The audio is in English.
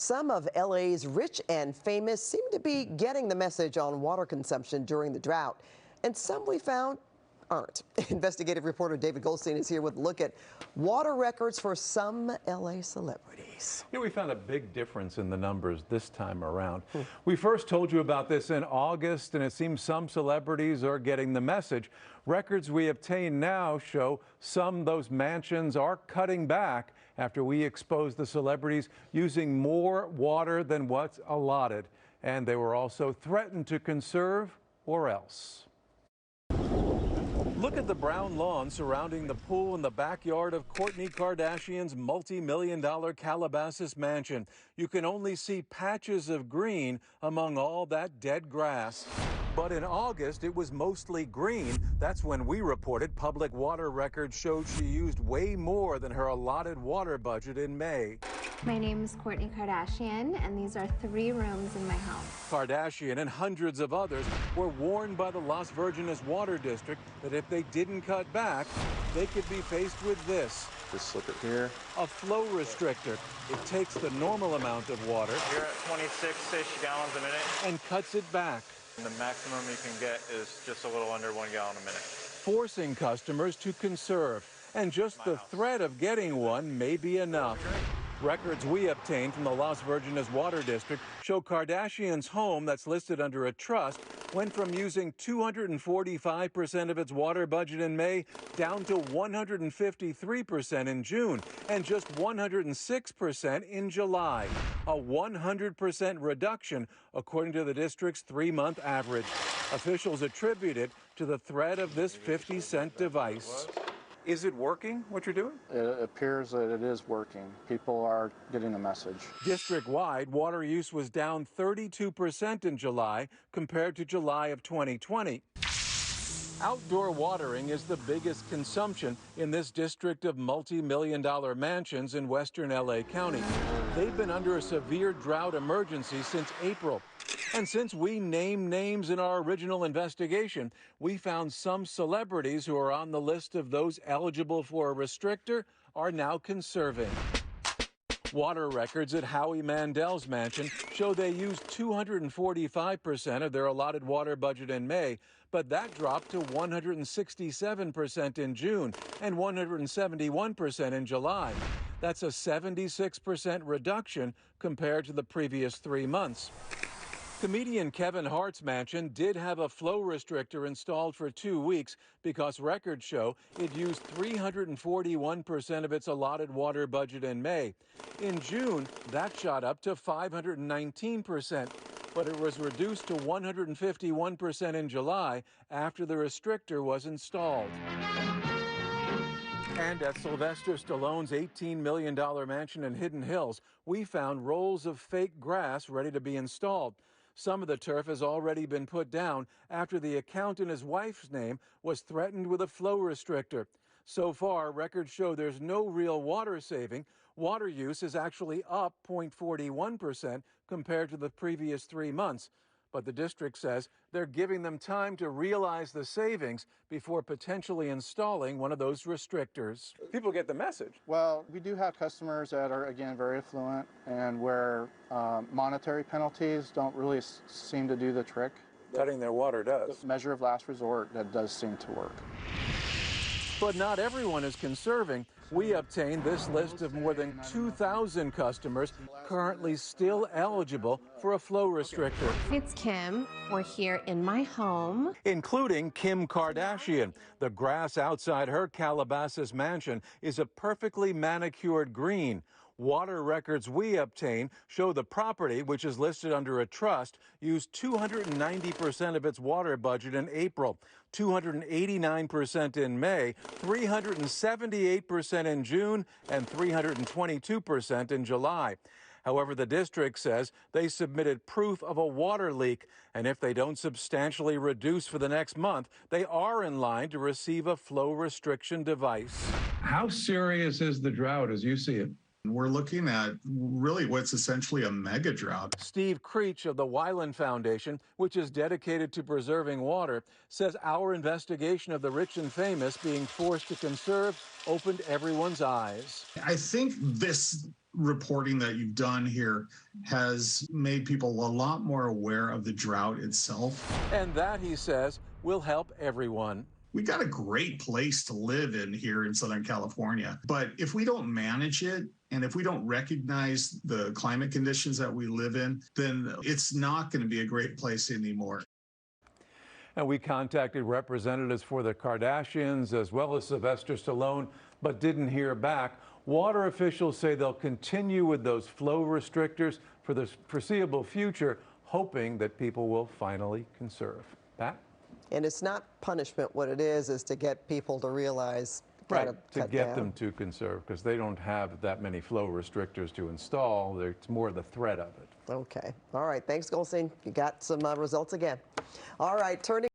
Some of LA's rich and famous seem to be getting the message on water consumption during the drought, and some we found aren't. Investigative reporter David Goldstein is here with a look at water records for some LA celebrities. Yeah, we found a big difference in the numbers this time around. We first told you about this in August, and it seems some celebrities are getting the message. Records we obtain now show those mansions are cutting back after we exposed the celebrities using more water than what's allotted. And they were also threatened to conserve or else. Look at the brown lawn surrounding the pool in the backyard of Kourtney Kardashian's multi-million-dollar Calabasas mansion. You can only see patches of green among all that dead grass. But in August, it was mostly green. That's when we reported public water records showed she used way more than her allotted water budget in May. My name is Kourtney Kardashian, and these are 3 rooms in my home. Kardashian and hundreds of others were warned by the Las Virgenes Water District that if they didn't cut back, they could be faced with this. Just slip it here. A flow restrictor. It takes the normal amount of water. You're at 26-ish gallons a minute. And cuts it back. And the maximum you can get is just a little under 1 gallon a minute. Forcing customers to conserve. And just the threat of getting one may be enough. Records we obtained from the Las Virgenes Water District show Kardashian's home that's listed under a trust went from using 245% of its water budget in May down to 153% in June and just 106% in July. A 100% reduction according to the district's 3-month average. Officials attribute it to the threat of this 50-cent device. Is it working, what you're doing? It appears that it is working. People are getting the message. District-wide, water use was down 32% in July compared to July of 2020. Outdoor watering is the biggest consumption in this district of multi-million-dollar mansions in western LA County. They've been under a severe drought emergency since April. And since we named names in our original investigation, we found some celebrities who are on the list of those eligible for a restrictor are now conserving. Water records at Howie Mandel's mansion show they used 245% of their allotted water budget in May, but that dropped to 167% in June and 171% in July. That's a 76% reduction compared to the previous 3 months. Comedian Kevin Hart's mansion did have a flow restrictor installed for 2 weeks because records show it used 341% of its allotted water budget in May. In June, that shot up to 519%, but it was reduced to 151% in July after the restrictor was installed. And at Sylvester Stallone's $18 million mansion in Hidden Hills, we found rolls of fake grass ready to be installed. Some of the turf has already been put down after the account in his wife's name was threatened with a flow restrictor. So far, records show there's no real water saving. Water use is actually up 0.41% compared to the previous 3 months. But the district says they're giving them time to realize the savings before potentially installing one of those restrictors. People get the message. Well, we do have customers that are, again, very affluent and where monetary penalties don't really seem to do the trick. Cutting their water does. The measure of last resort, that does seem to work. But not everyone is conserving. We obtained this list of more than 2,000 customers currently still eligible for a flow restrictor. It's Kim. We're here in my home. Including Kim Kardashian. The grass outside her Calabasas mansion is a perfectly manicured green. Water records we obtain show the property, which is listed under a trust, used 290% of its water budget in April, 289% in May, 378% in June, and 322% in July. However, the district says they submitted proof of a water leak, and if they don't substantially reduce for the next month, they are in line to receive a flow restriction device. How serious is the drought as you see it? We're looking at really what's essentially a mega drought. Steve Creech of the Weiland Foundation, which is dedicated to preserving water, says our investigation of the rich and famous being forced to conserve opened everyone's eyes. I think this reporting that you've done here has made people a lot more aware of the drought itself. And that, he says, will help everyone. We got a great place to live in here in Southern California, but if we don't manage it and if we don't recognize the climate conditions that we live in, then it's not going to be a great place anymore. And we contacted representatives for the Kardashians as well as Sylvester Stallone, but didn't hear back. Water officials say they'll continue with those flow restrictors for the foreseeable future, hoping that people will finally conserve. Pat? And it's not punishment. What it is to get people to realize Right, to get them to conserve, because they don't have that many flow restrictors to install. It's more the threat of it. Okay. All right. Thanks, Goldstein. You got some results again. All right. Turning